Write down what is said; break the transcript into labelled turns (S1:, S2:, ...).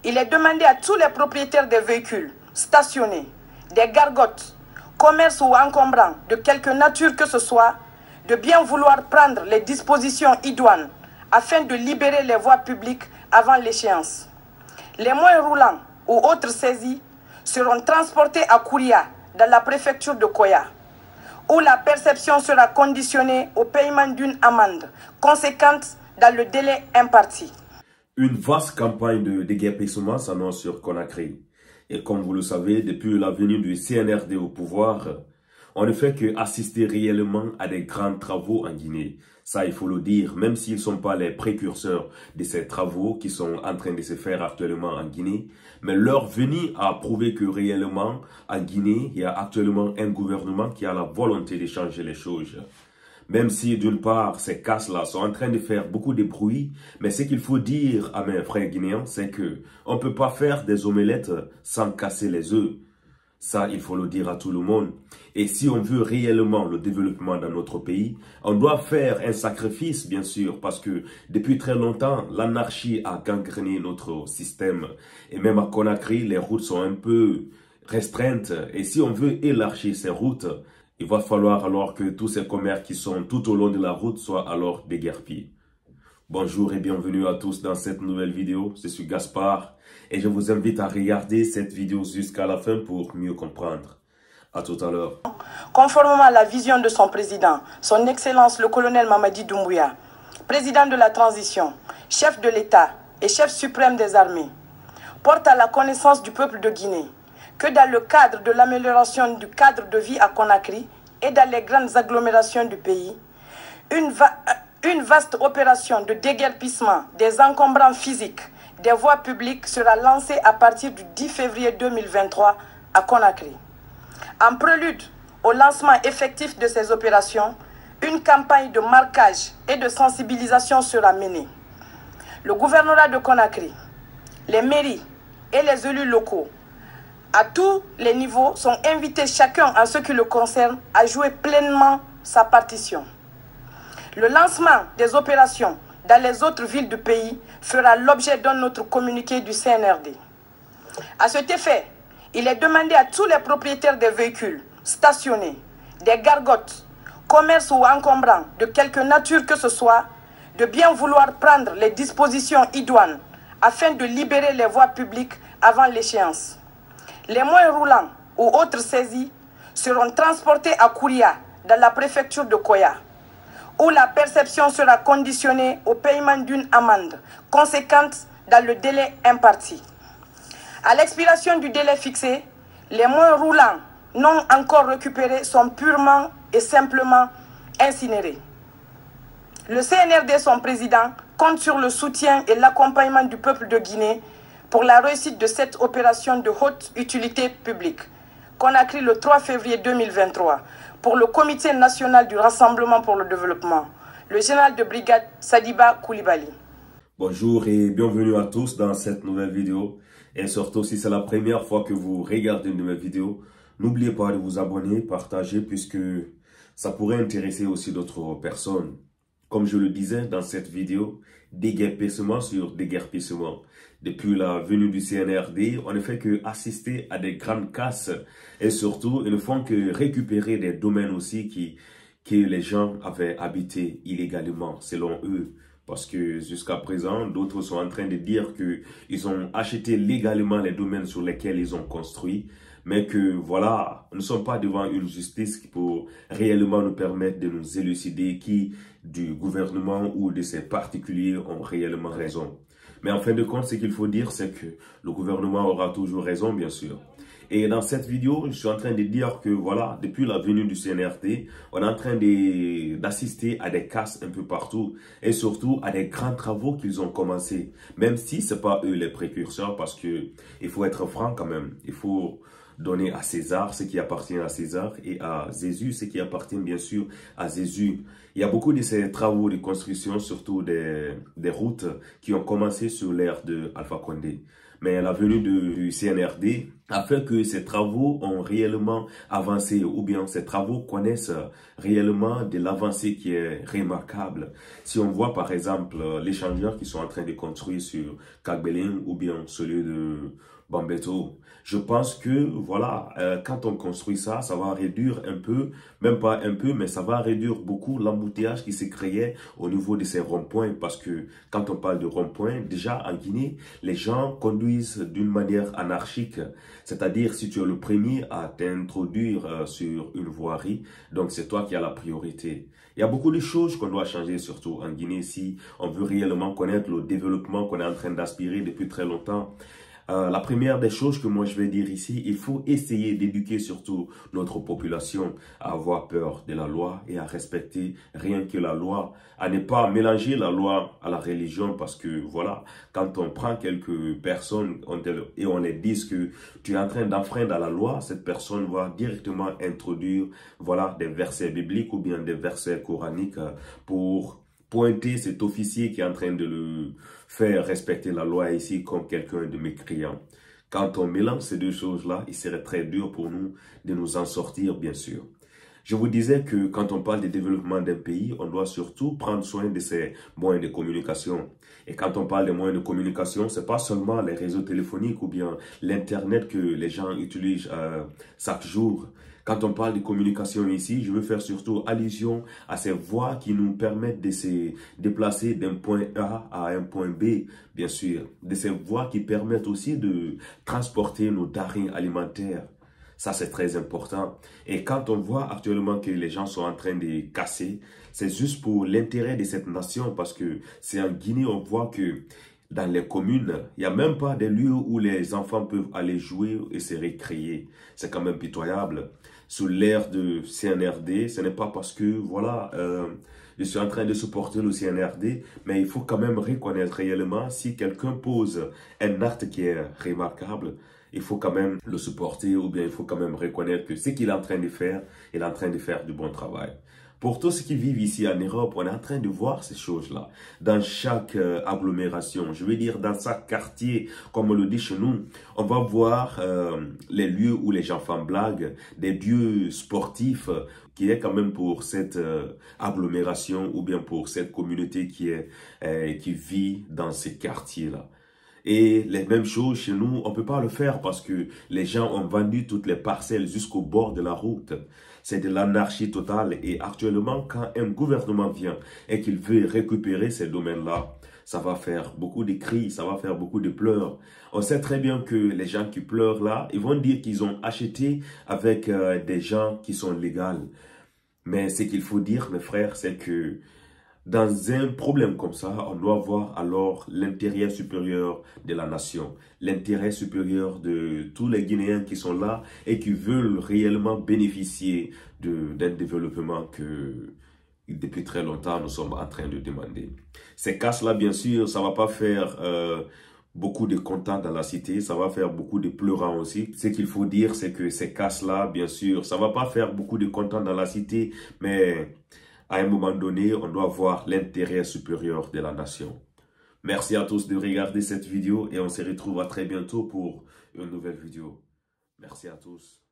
S1: il est demandé à tous les propriétaires des véhicules stationnés, des gargotes, commerces ou encombrants de quelque nature que ce soit, de bien vouloir prendre les dispositions idoines afin de libérer les voies publiques avant l'échéance. Les moyens roulants ou autres saisis seront transportés à Kouria, dans la préfecture de Koya, où la perception sera conditionnée au paiement d'une amende conséquente dans le délai imparti.
S2: Une vaste campagne de déguerpissement s'annonce sur Conakry. Et comme vous le savez, depuis la venue du CNRD au pouvoir, on ne fait que assister réellement à des grands travaux en Guinée. Ça, il faut le dire, même s'ils ne sont pas les précurseurs de ces travaux qui sont en train de se faire actuellement en Guinée. Mais leur venue a prouvé que réellement, en Guinée, il y a actuellement un gouvernement qui a la volonté de changer les choses. Même si, d'une part, ces casses-là sont en train de faire beaucoup de bruit, mais ce qu'il faut dire à mes frères guinéens, c'est que on ne peut pas faire des omelettes sans casser les œufs. Ça, il faut le dire à tout le monde. Et si on veut réellement le développement dans notre pays, on doit faire un sacrifice, bien sûr, parce que depuis très longtemps, l'anarchie a gangréné notre système. Et même à Conakry, les routes sont un peu restreintes. Et si on veut élargir ces routes, il va falloir alors que tous ces commerces qui sont tout au long de la route soient alors déguerpis. Bonjour et bienvenue à tous dans cette nouvelle vidéo. Je suis Gaspard et je vous invite à regarder cette vidéo jusqu'à la fin pour mieux comprendre. À tout à l'heure.
S1: Conformément à la vision de son président, son Excellence le colonel Mamadi Doumbouya, président de la transition, chef de l'État et chef suprême des armées, porte à la connaissance du peuple de Guinée que dans le cadre de l'amélioration du cadre de vie à Conakry et dans les grandes agglomérations du pays, une vaste opération de déguerpissement des encombrants physiques des voies publiques sera lancée à partir du 10 février 2023 à Conakry. En prélude au lancement effectif de ces opérations, une campagne de marquage et de sensibilisation sera menée. Le gouvernorat de Conakry, les mairies et les élus locaux, à tous les niveaux, sont invités chacun en ce qui le concerne à jouer pleinement sa partition. Le lancement des opérations dans les autres villes du pays fera l'objet d'un autre communiqué du CNRD. À cet effet, il est demandé à tous les propriétaires des véhicules stationnés, des gargotes, commerces ou encombrants de quelque nature que ce soit, de bien vouloir prendre les dispositions idoines afin de libérer les voies publiques avant l'échéance. Les moyens roulants ou autres saisis seront transportés à Kouria, dans la préfecture de Koya, où la perception sera conditionnée au paiement d'une amende conséquente dans le délai imparti. À l'expiration du délai fixé, les moyens roulants non encore récupérés sont purement et simplement incinérés. Le CNRD, son président, compte sur le soutien et l'accompagnement du peuple de Guinée pour la réussite de cette opération de haute utilité publique. Conakry le 3 février 2023 pour le Comité national du Rassemblement pour le développement, le général de brigade Sadiba Koulibaly.
S2: Bonjour et bienvenue à tous dans cette nouvelle vidéo. Et surtout si c'est la première fois que vous regardez une nouvelle vidéo, n'oubliez pas de vous abonner, partager puisque ça pourrait intéresser aussi d'autres personnes. Comme je le disais dans cette vidéo, déguerpissement sur déguerpissement. Depuis la venue du CNRD, on ne fait que assister à des grandes casses et surtout, ils ne font que récupérer des domaines aussi que les gens avaient habités illégalement, selon eux. Parce que jusqu'à présent, d'autres sont en train de dire qu'ils ont acheté légalement les domaines sur lesquels ils ont construit. Mais que voilà, nous ne sommes pas devant une justice qui peut réellement nous permettre de nous élucider qui du gouvernement ou de ces particuliers ont réellement raison. Mais en fin de compte, ce qu'il faut dire, c'est que le gouvernement aura toujours raison, bien sûr. Et dans cette vidéo, je suis en train de dire que voilà, depuis la venue du CNRD, on est en train d'assister à des casses un peu partout et surtout à des grands travaux qu'ils ont commencé. Même si ce n'est pas eux les précurseurs parce que il faut être franc quand même. Il faut donner à César ce qui appartient à César et à Jésus ce qui appartient bien sûr à Jésus. Il y a beaucoup de ces travaux de construction, surtout des routes, qui ont commencé sur l'ère de Alpha Condé. Mais la venue du CNRD a fait que ces travaux ont réellement avancé, ou bien ces travaux connaissent réellement de l'avancée qui est remarquable. Si on voit par exemple l'échangeur qui sont en train de construire sur Kagbelin ou bien celui de Bambeto, je pense que voilà, quand on construit ça, ça va réduire un peu, même pas un peu, mais ça va réduire beaucoup l'embouteillage qui s'est créé au niveau de ces ronds-points, parce que quand on parle de ronds-points, déjà en Guinée, les gens conduisent d'une manière anarchique, c'est-à-dire si tu es le premier à t'introduire sur une voirie, donc c'est toi qui as la priorité. Il y a beaucoup de choses qu'on doit changer, surtout en Guinée, si on veut réellement connaître le développement qu'on est en train d'aspirer depuis très longtemps. La première des choses que moi je vais dire ici, il faut essayer d'éduquer surtout notre population à avoir peur de la loi et à respecter rien que la loi, à ne pas mélanger la loi à la religion, parce que voilà, quand on prend quelques personnes et on les dit que tu es en train d'enfreindre à la loi, cette personne va directement introduire voilà, des versets bibliques ou bien des versets coraniques pour pointer cet officier qui est en train de le faire respecter la loi ici comme quelqu'un de mécréant. Quand on mélange ces deux choses-là, il serait très dur pour nous de nous en sortir, bien sûr. Je vous disais que quand on parle de développement d'un pays, on doit surtout prendre soin de ses moyens de communication. Et quand on parle de moyens de communication, c'est pas seulement les réseaux téléphoniques ou bien l'Internet que les gens utilisent chaque jour. Quand on parle de communication ici, je veux faire surtout allusion à ces voies qui nous permettent de se déplacer d'un point A à un point B, bien sûr. De ces voies qui permettent aussi de transporter nos denrées alimentaires. Ça, c'est très important. Et quand on voit actuellement que les gens sont en train de casser, c'est juste pour l'intérêt de cette nation, parce que c'est en Guinée, on voit que dans les communes, il n'y a même pas des lieux où les enfants peuvent aller jouer et se récréer. C'est quand même pitoyable. Sous l'ère de CNRD, ce n'est pas parce que, voilà, je suis en train de supporter le CNRD, mais il faut quand même reconnaître réellement si quelqu'un pose un acte qui est remarquable, il faut quand même le supporter, ou bien il faut quand même reconnaître que ce qu'il est en train de faire, il est en train de faire du bon travail. Pour tous ceux qui vivent ici en Europe, on est en train de voir ces choses-là. Dans chaque agglomération, je veux dire dans chaque quartier, comme on le dit chez nous, on va voir les lieux où les gens font blagues, des lieux sportifs qui est quand même pour cette agglomération ou bien pour cette communauté qui vit dans ces quartiers-là. Et les mêmes choses chez nous, on ne peut pas le faire parce que les gens ont vendu toutes les parcelles jusqu'au bord de la route. C'est de l'anarchie totale. Et actuellement, quand un gouvernement vient et qu'il veut récupérer ces domaines-là, ça va faire beaucoup de cris, ça va faire beaucoup de pleurs. On sait très bien que les gens qui pleurent là, ils vont dire qu'ils ont acheté avec des gens qui sont légaux. Mais ce qu'il faut dire, mes frères, c'est que dans un problème comme ça, on doit voir alors l'intérêt supérieur de la nation, l'intérêt supérieur de tous les Guinéens qui sont là et qui veulent réellement bénéficier d'un développement que depuis très longtemps nous sommes en train de demander. Ces casses-là, bien sûr, ça ne va pas faire beaucoup de contents dans la cité, ça va faire beaucoup de pleurants aussi. Ce qu'il faut dire, c'est que ces casses-là, bien sûr, ça ne va pas faire beaucoup de contents dans la cité, mais à un moment donné, on doit voir l'intérêt supérieur de la nation. Merci à tous de regarder cette vidéo et on se retrouve à très bientôt pour une nouvelle vidéo. Merci à tous.